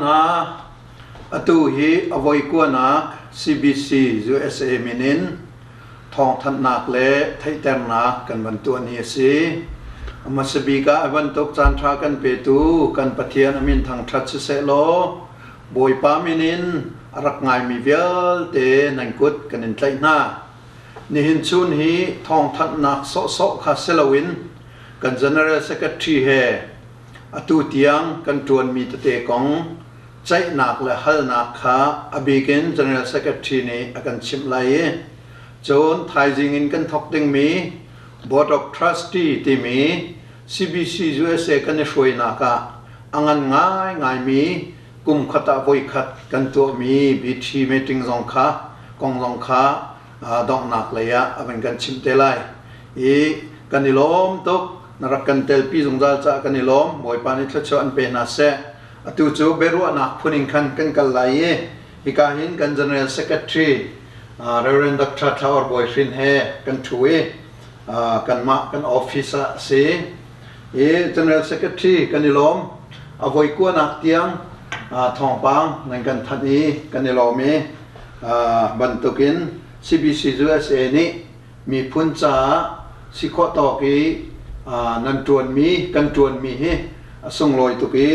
na atu hi avoi ko na CBC USA minin thong than nak le thai ter nak kan ban tu ni si amasabi ka aban tok chan tha kan pe tu kan pathian amin thang that se lo boi pa minin arak ngai mi vial te nan kut kan in tlai na ni hin chun hi thong than nak so kha selawin kan general secretary he atu tiang kan tuan mi te kong chai nak le hal nak kha abigin general secretary ni akan chim lai chon thai jing in kan thok ding mi board of trustee ti mi CBC USA kan shoi na ka angan ngai mi kum khata voi khat kan to mi BT meeting zong kha kong zong kha dong nak le ya aban kan chim te lai e kan ni lom tok narak kan tel pi zong za cha kan ni lom moi pa ni thla cho an pe na se atu chu beru anak phuning khan kan kal lai e hikahin kan general secretary Reverend Dr. Tower boyfriend he kan thui kan ma kan officer se e general secretary kan ni lom avoi ko nak tiang thong pang nan kan thani kan ni lom e bantukin CBC USA ni mi phun cha sikho to ki nan tuan mi kan tuan mi he song loi tu ki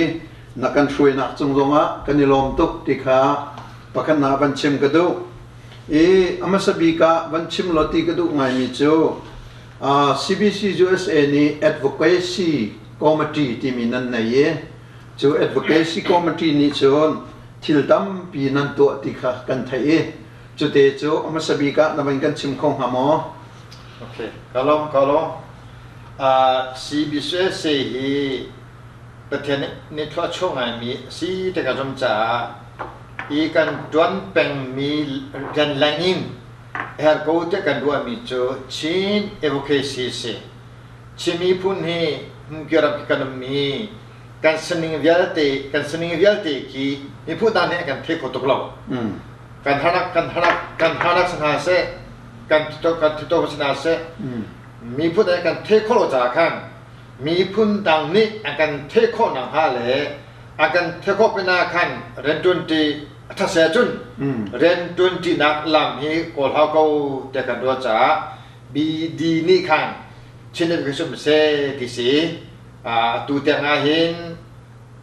na kan shui nak chung zonga kan ni lom tuk tikha pakhan na ban chim ka du e amasabi ka ban chim loti ka du ngai mi chu CBC USA ni advocacy committee ti mi nan na ye chu advocacy committee ni chon thil tam pi nan to tikha kan thai e chu te chu amasabi ka na ban kan chim khong ha mo okay kalong CBC USA hiประเทศนี้ทั่วช่วงมีสีแต่การจมจ่าอีกันดวนเป็นมีกันแรงยิ่งเฮาร์กูแต่กันดวนมีโจชินเอโวเคซีเซชิมีพุ่นให้เกี่ยวกับกันมีการสนิงวิลติกีมีผู้ดานเนี่ยกันเทคโตกลาวกันหานักสังหารเซกันที่โตพัฒนาเซมีผู้ใดกันเทคโลจากขันมีพุ่นดังนี้อาการเทคโคนังฮาเลอาการเทคโคเป็นอาการเรนตุนตีทัศเซจุนเรนตุนตีนักลำฮีโกลฮาโกเด็กันด้วยจ้าบีดีนี่ขันเช่นเดียวกับสุมเซติสีตูเตียงอาหิน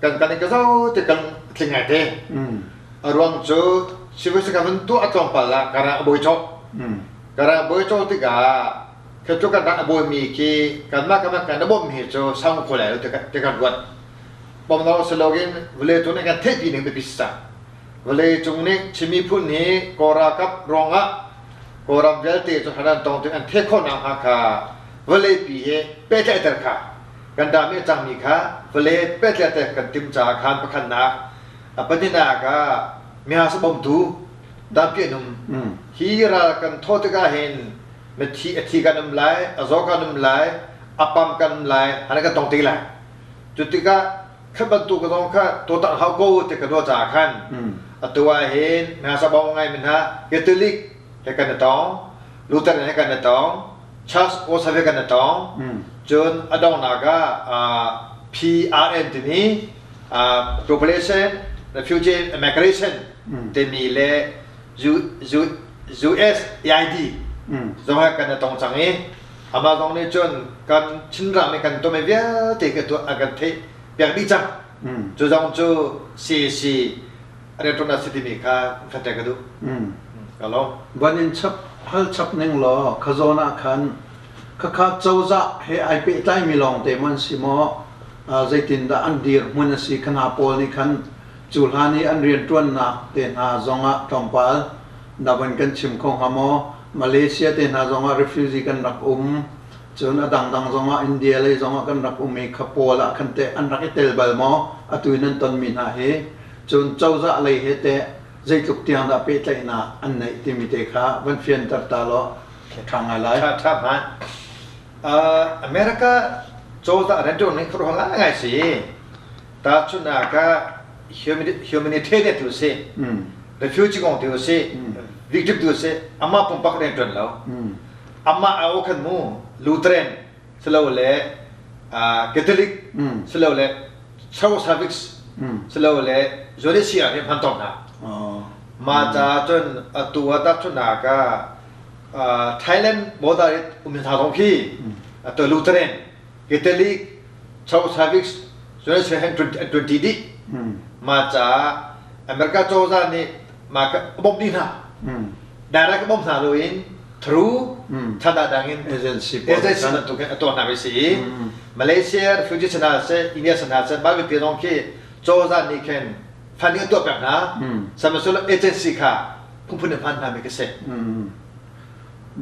กันนี่ก็เจ้าที่กันทิ้งไงเด้รวมจูชีวิตสังคมตัวอัตโนมัติละการะบอยโจที่กาคือทุกการดับบ่มีกี่การมากการดับบ่มีโจสร้างคนแล้วแต่การวัดบางเราสโลแกนเวลาตัวนี้การเทปีหนึ่งเป็นพิเศษเวลาตรงนี้ชิมีพุ่นนี้กอรากับรองกอรามเวลตีจนขนาดตรงที่อันเทคอนางฮาคาเวลาปีเหเป็ดเตอร์ค่ะกันดามีจังมีค่ะเวลาเป็ดเตอร์กันติมจากขานประคันนักปฏินาก็มีหาสมบูรณ์ดูดามเปียนุ่มฮีรากันโทษก็เห็นเมื่อที่กันน้ำลายอโศกันน้ำลายอปัมกันน้ำลายอันนั้นก็ต้องตีแหละจุดที่ก็ขั้นบรรทุกก็ต้องขั้นตัวตัดเขาโก้ที่กันตัวจากขั้นตัวเห็นมหาสมบูรณ์ไงมันฮะเกตุลิกให้กันต้องลูเทอร์ให้กันต้องชัสโอซาเวกันต้องจนอดองนาก็PRM ที่นี้population refugee migration ที่มีเลย US EIDจงให้กันตรงจังนี้อามาตรงนี้จนกันชิ้นรำในกันตัวไม่เบี้ยที่กันตัวอาการที่เปียกดีจังจู่จงจู่ซีอะไรตรงนั้นสิที่มีค่าฟังแต่กันดูก็ลองวันนี้ชับหนึ่งล้อขจรคันข้าเจ้าจะให้ไอเปิดไลมีลองแต่มันสิมอใจตินดาอันเดียร์มันสิขนาปอลนี่คันจุลานี่อันเรียนตัวนักเต็นหาจงะจอมปาลดับเป็นกันชิมของฮามอมาเลเซียเต็นหาจงะ refugee กันรักจนดังจงะอินเดียเลยจงะกันรักมีขปอละคันเตอันรักเตลบาลมอตุยนันตอนมีนาเฮจนเจ้าจะเลยเฮเตใจทุกเตียงดาเปิดไลน่ะอันไหนที่มีเตค่ะวันเฟียนตัดตาล้อทางอะไรครับฮะอเมริกาโจจะเรนโดนี่ครองง่ายสิแต่ชุนอาก็ humanitarian ตัวสิ refugee ของตัวสิ victim ตัวสิอามาปุ่มปักเรนโดนแล้วอามาเอาขันมูลูเทรนสโลว์เล่แคทอลิกสโลว์เล่ชาวซาวิกส์ สโลเลยจนได้เสียเนี่ยพันต่อนะมาจากจนตัวตัดทุนากาไทยแลนด์โมดาริอุมทาทองพี่ตัวลูเทเรนเกตลิกชาวซาวิกจนได้เสียให้20ดิมาจากอเมริกาโจซานี่มากับบอมดีนะดารากับบอมซาโลอินทรูท่าดังอินเอเจนซี่นั่นตัวนาวิสีมาเลเซียฟิจิชนาเซอินเดียชนาเซบางทีน้องที่โจซานี่เคนฟันนี้ตัวแบบนะสมัยสุดเอเจนซี่ค่ะผู้พูดพันนามิกเซ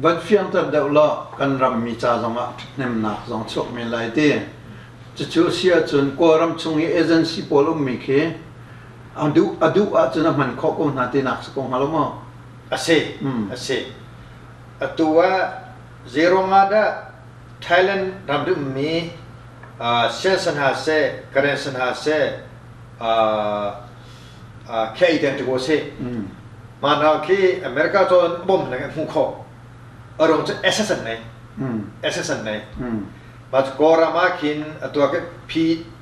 วันเฟียงตัดเดาละกันรำมีจ่าจังอ่ะเนมนักจังชกมีหลายที่จะชูเสียจนกว่าramชงเอเจนซี่พอลมีเคอดูอาจจะมันข้อกุ้งนาทีนักสกุลฮัลโหลมั้งอาเซตัวเซโรงาดาไทยแลนด์รำดูมีเชนสันหาเซกเรนสันหาเซแค่อีเดนติโกเซมานาคีอเมริกาโจนบ่มนะครับมุขอารมณ์จะเอเซสันไหนเอเซสันไหนมาจากกอรามาคินตัวก็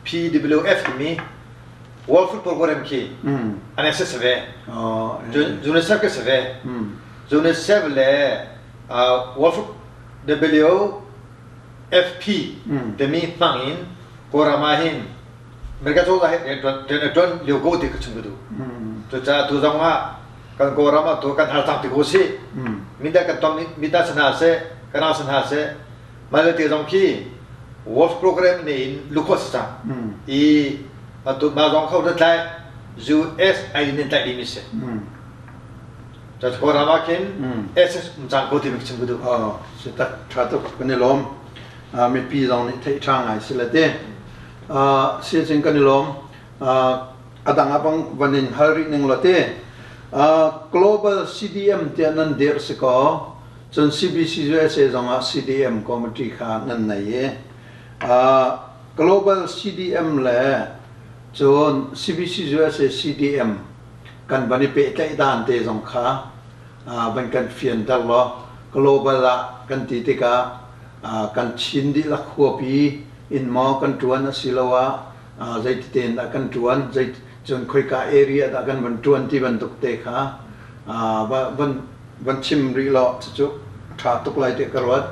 PWF มี World Food Program คีอันนี้เสเวจูเนสเซฟก็เสเวจูเนสเซฟเลย World Food WFP แต่มีฟังอินกอรามาหินอเมริกาโจนได้เดินเลี้ยวโกติกชงดูจะตัวจังว่ากันกอรามาตัวกันหาทางติโกสิมิได้กันตอนมิได้สนาเซกันเอาสนาเซมาเลยที่ตรงที่ World Program นี่ลูกค้าสั่งอีตัวมาลองเข้าได้ US ไอ้นี่ได้ดีมิเซจะกอรามาคินเอสมันจังโกติมิกชงดูสุดท้ายชาตุกันนี่ล้มมีปีตรงนี้ที่ช่างไงสิละเต้เสียจริงกันนี่ล้มอาดังอับังวันนี้ฮารินึงละเต้ global CDM เตียนันเดียร์สก็จน CBC จะเสียจัง CDM คอมมิตี้ขานั่นไหนglobal CDM เลยจน CBC จะเสีย CDM กันบันนี้เป็นใจด้านเตะจังขาบันกันเฟียนตลอด global ละกันตีติกากันชินดิลักหัวปีอินมอกันจวนสิลาวะใจติเตนกันจวนใจจนคุยกับเอเรียแต่กันบรรจวนที่บรรทุกเตะค่ะบรรชิมรีลอจุชาตุกไลเตะกรวด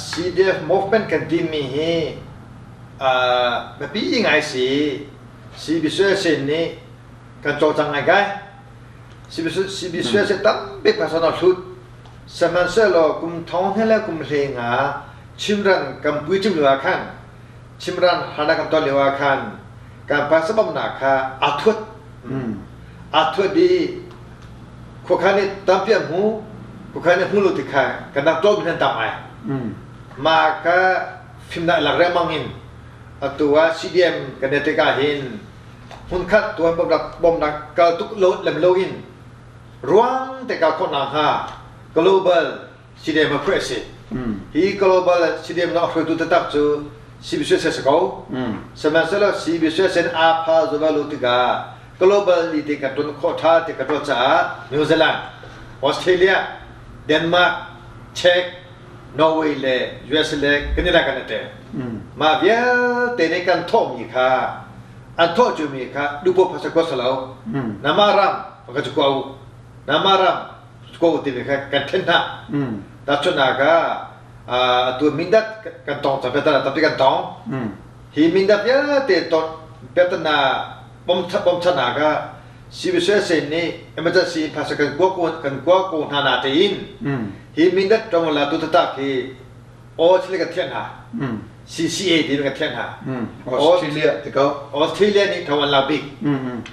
CDF movement กันที่มีแบบนี้ยังไงสิCBC เส้นนี้กันโจจังไงกันCBC เส้นตั้งเป็นภาษาหน้าสุดสมัยเสร็จแล้วกุมท้องให้แล้วกุมเพลงชิมรันกัมพูชิมเหลือขันชิมรันฮานากัมตอนเหลือขันการภาษาบำนักอาทุดดีคุกขันนี่ตามเพียงหูคุกขันนี่หูลุติขากันนักโจมเป็นตามไอมาก็ฟิล์มได้หลักแรงมังหินตัวCDMกันเดติกาหินหุ่นคัดตัวบำนักก็ทุกโลดเลมโลอินร่วงแต่ก็คนหนา global CDM มาเพื่อสิฮี global CDM นอกจากตัวตัดจูCBC เสกเอาสมัยเสร็จแล้ว CBC เส้นอาพาจูบาลุติกา global ลิติกันตุนโคตรติกันตัวจ้านิวซีแลนด์ออสเตรเลียเดนมาร์กเช็กนอร์เวย์เลย US เลยกันนี่ละกันเตะมาเบียเตนิกันท่อมีค่ะอันท่อจูมีค่ะดูพวกภาษาก็สลาวนามารัมก็จะกูเอานามารัมก็ติมีค่ะกันเทนน่ะแต่ชนากาตัวมินดัดกันตองจะเป็นอะไรtapiกันตองฮีมินดัดya te ton betana bom chana ga CBC เส้นนี้มันจะสีภาษากันกว่านานาตีนฮีมินดัดตรงละตุตตะที่ออสเตรเลียกันเทียนหา CCA ที่กันเทียนหาออสเตรเลียที่เขาออสเตรเลียนี่ทวันลาบิก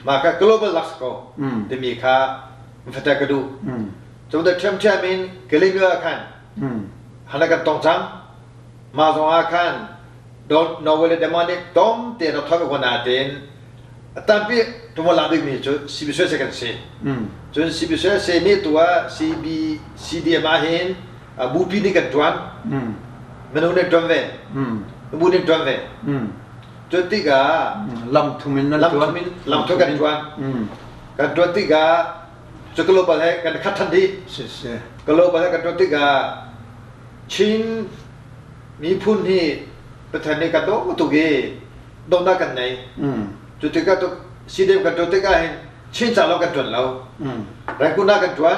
มาก็ global lux ก็ที่มีค่ามันจะกระดูจนได้เชื่อมมินเกลิเงอกันฮานากันตองจังมาสองอาคารโดนนอร์เวย์เดมันนี่ต้มเตะเราทำให้คนอาเตนตั้งปีทุกวันหลังดีมีจุด CBC เซกันเซ่จุด CBC เซนี่ตัว CDM มาเห็นบูปีนี่กันจวนมันนู่นนี่จวนเว่บูนี่จวนเว่จุดที่กาลำทุ่มินนั่นจวนลำทุ่กันจวนกันจุดที่กาจะกลับไปให้กันขัดทันทีกลับไปให้กันจุดที่กาชินมีพุ่นที่ประธานในกระโดดตุกี ดงนักกันไหนจุดที่ก็ตัวสีเดียวกันตัวที่ก็เห็นชินจากเรากันจวนเราแรงกุน่ากันจวน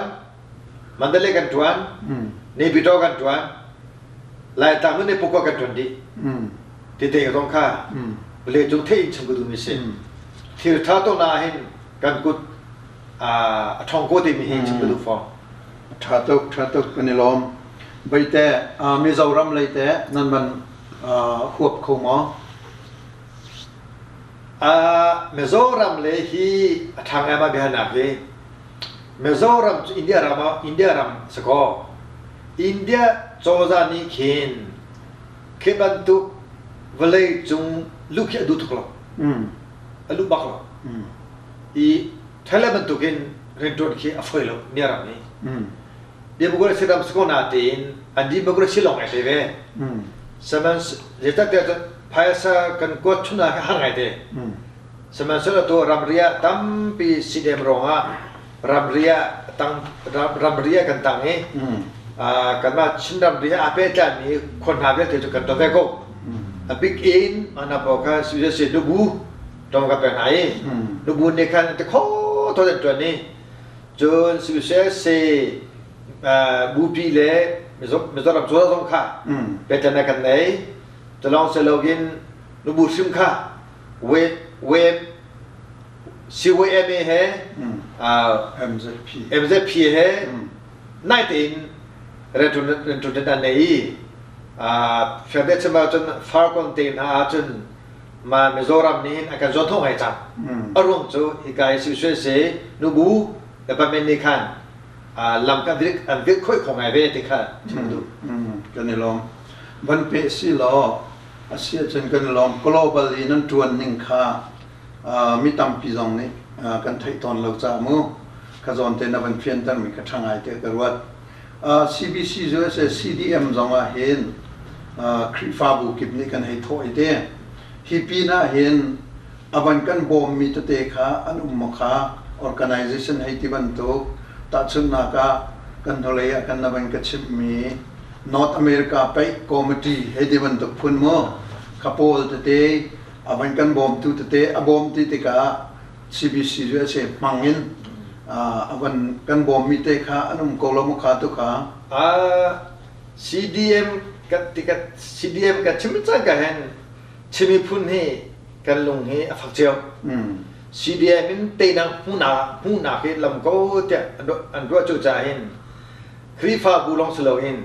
มันเดลกันจวนนี่พิโตกันจวนลายตามนั้นในปุกกันจวนดีที่เตะตรงข้าเลยจงเทอินชมกุดูมิเซที่ท้าตัวนาเห็นกันกุดทองโกติมีเห็นชมกุดูฟองท้าตุกกันในลมใบแต่มีเจ้ารำเลยแต่นั่นมันควบคุมอ๋อเมโซรัมเลยที่ทางมาเบียนาเลยเมโซรัมอินเดียรัมสกออินเดียโจซานิเคนเคบันตุเวลจงลุกยาดูทุกข์ลุกบักละอีทะเลบันตุกินเรนโดนคีอฟเฟลเนี่ยรัมนี่เดี๋ยวบุกเรสิรัมสกอนาตินอันดีบุกเรสิลองไอเทเวสมัยเจตักเดียร์พายสกันกดชุนอะไรหางไอเดสมัยสุดตัวรัมเรียตั้มปีสิเดมรองะรัมเรียตั้งรัมเรียกันตั้งเอกันมาชินรัมเรียอาเปตันนี่คนหาเวทีจุกันตัวเวกบิ๊กอินมันนับว่าสุดยอดดูบูตรงกับเป็นไหนดูบูนี่กันแต่ข้อตัวเด็ดตัวนี้จนสุดยอดบูปีเล่ไม่ต้องรับตัวตรงข้าเป็นจะไหนกันไหนจะลองเซลล์กินนูบูชิมค่ะเวซีเวเอ็มเฮMZP เฮนายตินเรนทุนดันนี้เฟรนเดชมาจนฟาร์คอนตินจนมาเมโซรัมนี้อาการจนท้องหายจับอารมณ์จูอีกายสิช่วยเสนูบูแต่ปะเมนิคันลำกันวิกค่อยของไอเวติค่ะชิมดูกันในลมบันเปสิล้ออาเซียนกันลอง globally นั้นจวนหนึ่งค่ามีตำปีจงนี้กันไทยตอนเราจะมือขจรเตนับเป็นเพียงแต่มีกระทั่งไอเตกระวัดCBC จะเส CDM จงเห็นคริฟาบุกิบนี้กันให้ถอยเตฮิปีน่าเห็นบันกันบอมมีตเตค่ะอันมค่า organization ให้ที่บรรทุกตัดชุนนักกันทะเลกันนับเป็นกระชิบมี North America ไปคอมมิตี้ให้ที่บรรทุกพุ่นมือขับโพลตเตบันกันบอมตุตเตบอมติติกา CBC จะเสมังอินบันกันบอมมีเตค่ะอันโกลมุขาตุค่ะCDM กับติกา CDM กับชิมิจังกันเห็นชิมิพุ่นให้กันลงให้ฝักเจียว CDM มันเตนังหูนาให้ลำก็จะอันรัวจูจ่าเห็นคริฟาบูลองสโลเห็น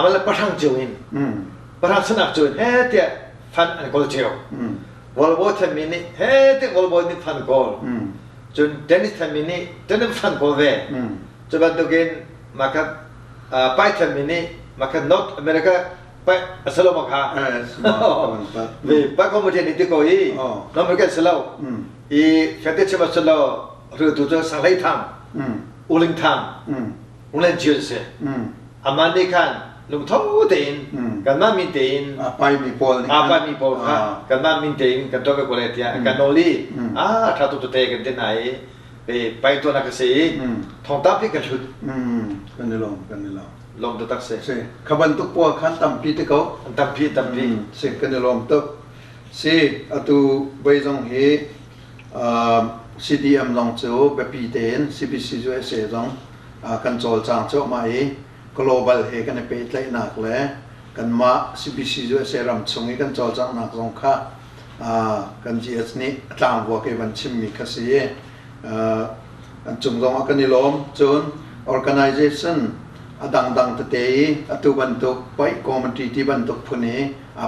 มันละประทังเจียวเห็นประทังสนับเจียวเฮ้เจ้าฟันอันกอลเจียววอลโบทำมินิเฮ้เจ้าวอลโบนี่ฟันกอลจนเทนนิสทำมินิเทนนิสฟันกอลเวจนบัดตุกินมาคัดไปทำมินิมาคัดนอตอเมริกาไปสโลมาค่ะเว้ยไปคอมมิชชั่นนี่ที่เขาอีนอเมริกาสโลอีเฟติชมาสโลหรือตัวจะสังไหทำอุลิงทำอุลิงจิวส์อามันนี่คันลุงท้องเต็นกันมามินเต็นไปมีโพลไปมีโพลค่ะกันมามินเต็นกันตัวก็เลยที่กันโนลี่ถ้าตัวเตะกันที่ไหนไปตัวนักเสียทองตับที่กันชุดกันนี่ลงตัวตักเสียขบันตุกปัวขันตั้มพีที่เขาตั้มพีเสียกันนี่ลงตุกเสียตัวใบจงเฮCDM ลงเจ้าแบบพีเต็น CBC จะเสียจงกันโจลจางเจ้ามาglobal เฮกันเป็นไลนักเลยกันมา CBC จะเสรัมชงกันจอจังนักสงค่ะกัน GS นี้ต่างวัวกันวันชิมมีคสีกันจุงจงกันนิลมจน organization ดังเตยตุบันตุกไป community ที่บันตุกพนี้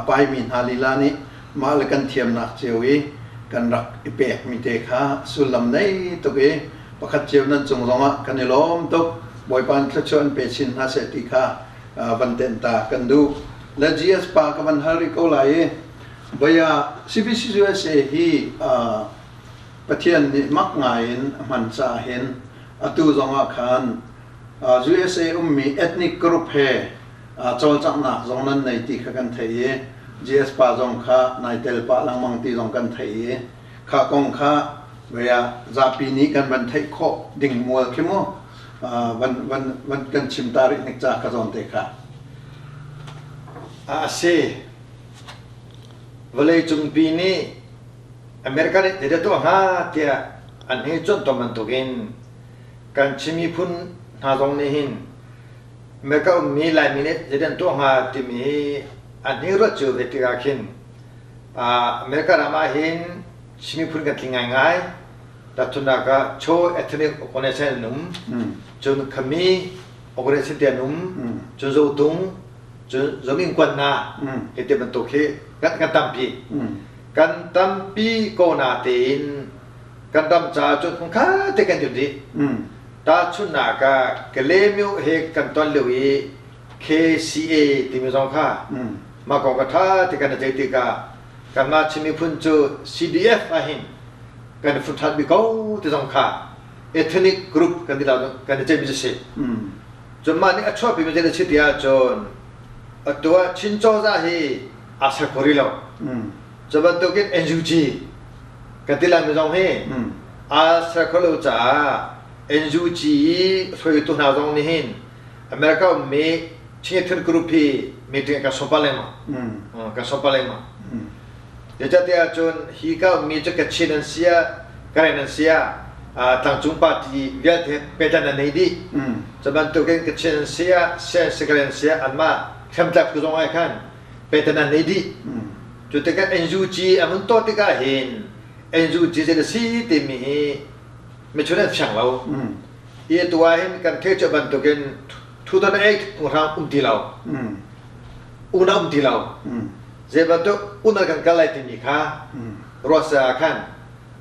ไปมีนาลีลานี้มาเลยกันเทียมนักเจียวกันรักอีเปกมีเตค่ะสุลำในตุกประคัดเจียวนั้นจุงจงกันนิลมตุกบอยปันจะชวนเปชินหาเศรษฐีค่ะวันเต็นตากันดูและ GS ปากับวันฮาริโกไลบอยCBC USA ฮีประเทศนี้มักง่ายมันจะเห็นตัวจงอาคาร USA มี ethnic group เฮโจลจังนักจงนั้นในที่กันไทย GS ปาจงค่ะในเตลปาลังมังตีจงกันไทยข้ากงค่ะเวียจะปีนี้กันวันไทยโคดิ่งมัวเข้มวันกันชิมตารินิกจากกระจอนเตค่ะเซ่ วันเลยจุงปีนี้อเมริกาเนี่ยเดี๋ยวตัวหาเดียอันนี้จนตัวมันตัวเองการชิมีพุ่นหาตรงนี้หินอเมริกามีหลายมินิเดี๋ยวตัวหาที่มีอันนี้รถจูเวทีกาขินอเมริการามาหินชิมีพุ่นกันที่ง่ายๆแต่ทุนนักโชว์เอทนิคคนเซนนุ่มจนขมีคนเซนเดียนุ่มจนโจตุงจนโจมิงกวนนาเอเตมันตัวเขากันตั้มปีกันตั้มปีก็น่าเตีนกันตั้มจ่าจนคงข้าเด็กกันอยู่ดีตาชุนนักเกลมิวเฮกันตอนเลวี KCA ที่มีสองข้ามากองกระทาที่กันใจติกากันมาชิมีพุ่นจู CDF อาหินกันฟุตทัดบิโก้ที่สองข้าเอทนิคกรุ๊ปกันที่เรากันใจมิจฉาจนมานี่ชอบพิมพ์ใจชิดยาจนตัวชินโจซาฮีอาศัยคนรีเราจนบันทุกิน NUG กันที่เราไม่ต้องให้อาศัยคนเราจ้า NUG ช่วยตัวเราตรงนี้หินอเมริกามีชินเทนกรุ๊ปที่มีถึงกับสมบัติมากับสมบัติมาเดี๋ยวจะเดี๋ยวจนฮีก็มีจุดกับชินเซียกันนันเซียตั้งจุ่มปาที่เวียดเป็นจันนันดีจะบรรทุกกันกับชินเซียเซนสกันเซียอันมาเข้มจับกุศลไอ้ขันเป็นจันนันดีจุดที่กัน NUG อันมันตัวที่กันเห็น NUG จะได้สีที่มีไม่ช่วยได้ช่างเราอีตัวเห็นกันเทจะบรรทุกกัน2008ของเราที่เราที่เราเจ็บตัวกันกันอะไรที่มีค่ารสขัน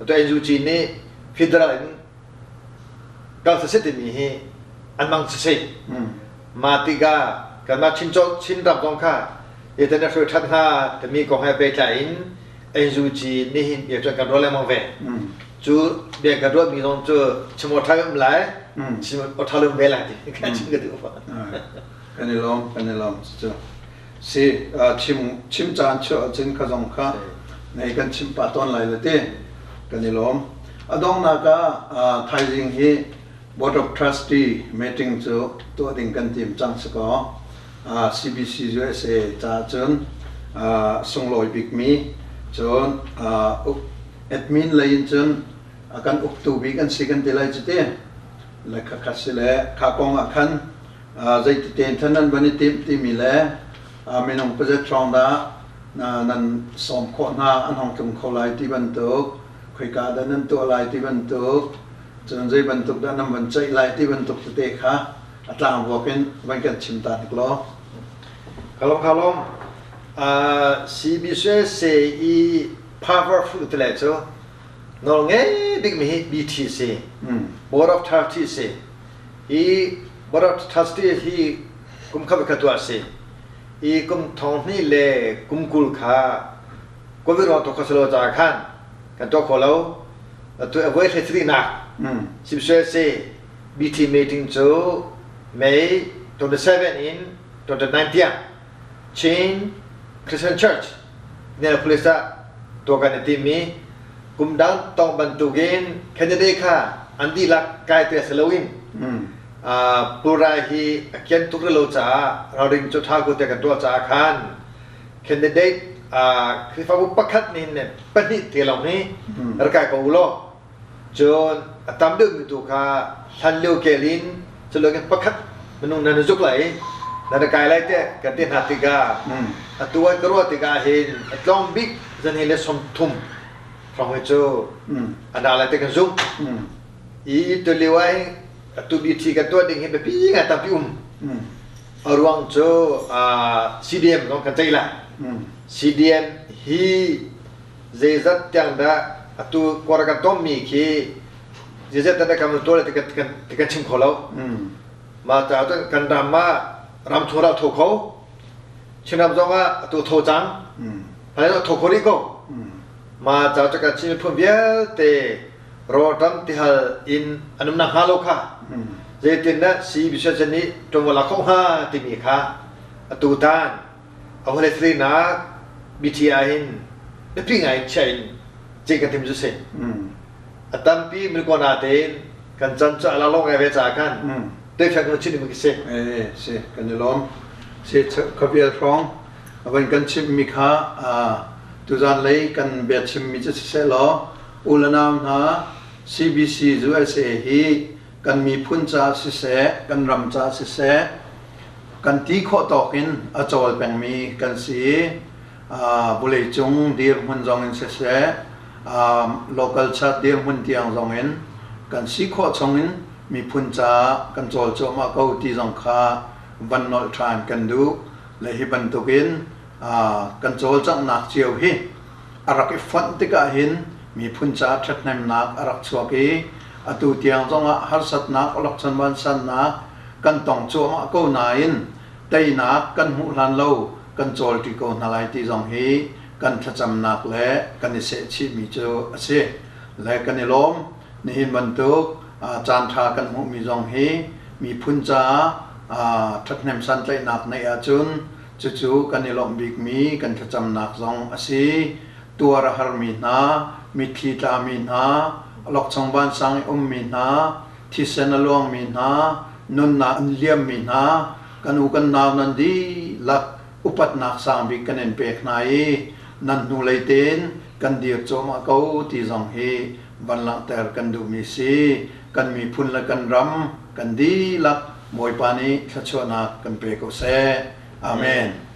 ตัว NUG นี่ฟิดรัลการเสด็จมีอันมังเสด็จมาติกาการมาชินรับตรงข้าเอเดนเฟอร์ทัดห้าจะมีกองให้ไปจ่ายNUG นี่เดี๋ยวจะการรถเลยมังเวจูเบียการรถมีตรงจูชิมอทาร์มไหลชิมอทาร์มเวลาที่กันชิมกันดูฟ้ากันนี่ลมจูสิชิมจานเชื่อจินขจงข้าในกันชิมปะต้นไหลเลยที่กันนี่ลมอดองนักไทยจิงฮี Board of Trustee meeting จูตัวดิ่งกันทีมจังสกอCBC USA จ้าจนส่งลอยบิกมีจนแอดมินเลยจนกันอุกตูบิกันสิกันที่ไรจุดเดียและขัดสิเลข้ากองขันใจติดเต็นท่านั้นวันนี้ทีมีเลมีน้องประเจตรองดานั่นสมข้อหน้าอันห้องกำข้อลายที่บรรทุกคุยกันดันนั้นตัวลายที่บรรทุกจนใจบรรทุกดันนั้นบรรจัยลายที่บรรทุกตัวเด็กค่ะอัตราหัวเป็นวันกันชิมตาอีกล้อขลมCBC อี powerful ตัวเล็กจ้ะน้องเอ๋บิ๊กมี BTC Board of Trustees อี Board of Trustees ที่กุมข้าพเจ้าตัวเสียอีกุมทองนี่เล่กุมกุลข้ากุมวิโรจน์ตัวข้าสโลจากขันกันตัวขอเราตัวเอาไว้เสร็จนักCBC BT meeting จู May 27 in 29 Chain Christian Church เนี่ยพลิสตัวกันทีมีกุมดังต้องบรรทุกินแคนดิเดตค่ะอันดีลักกายเตสโลวินปุราฮีเขียนทุกเรื่องจ้าเราดึงจุดท้ากุเตกันตัวจ้าขันแคนดิเดตคือฟังอุปคัดนี่เนี่ยเป็นนิติเหล่านี้รักายกับอุโลจนตามดึงตัวค่ะทันเลี้ยวเกลินจะเลือกประคัดมันนุ่งนันจุกไหลนันกายไรเตะกันเตียนหัตติกาตัวกรัวติกาเห็นลองบิ๊กจะเห็นเลยสมทุมฟังไว้โจอันอะไรเตะกันซุกอีตัวเลี้ยวไอ้ตัวบีทีกันตัวดิ่งเห็นแบบพี่กันตามพี่อรวงโจCDM น้องกันใจละCDMฮีเจสัตยังดาตัวกวากันต้มมีคีเจสัตแต่กำลังตัวเลยติกันชิมขอเรามาจากตัวกันดามารำทัวร์เราถูกเขาชินำจงว่าตัวโทจังอะไรตัวถูกคนนี้ก็มาจากตัวกันชิมพุ่มเบี้ยเตะรอดำที่ฮัลอินอันนั้นฮาโลค่ะเจตินนะสีบิชชนี้ตรงเวลาเข้าห้าที่มีค่ะตัวด้านเอาเลยสินะบิทีไอน์นี่เป็นไงใช่เจกันที่มันจะเสร็จตั้มปีมันก็น่าเต้นกันจันทร์อะไรลงไงเวจากกันได้ฟังกันชิ้นมันก็เสร็จเสร็จกันจะล้อมเสร็จขบเบียร์ร้องวันกันชิมมีค่า tu zan lei kan bet chim mi che se lo ulanam na CBC USA hi kan mi phun cha se kan ram cha se kan ti kho tokin a chol peng mi kan si bulei chung dir mun jong in se local chat dir mun tiang jong in kan si kho chong in mi phun cha kan chol cho ma ko ti jong kha van nol tran kan du le hi ban tukin kan chol chang nak chiu hi arak fon te ka hin mi phun cha that nam nak arak chuaki atu tiang jong a har sat nak lok chan ban san nak kan tong cho ma ko na in tei nak kan hu lan lo kan chol ti ko na lai ti jong hi kan thacham nak le kan se chi mi cho ase le kan lom ni hin ban tu chan tha kan hu mi jong hi mi phun cha that nam san tlai nak nei a chun chu chu kan lom big mi kan thacham nak jong ase tua ra har mi na mi thi ta mi na lok chong ban sang mi na thi sen along mi na nun na an liam mi na kan u kan naw nan di lak upat nak sang bi kan en pek nai nan nu lei ten kan dir chom a ko ti jong hi ban lang ter kan du mi si kan mi phun la kan ram kan di lak moi pa ni thachona kan pe ko se amen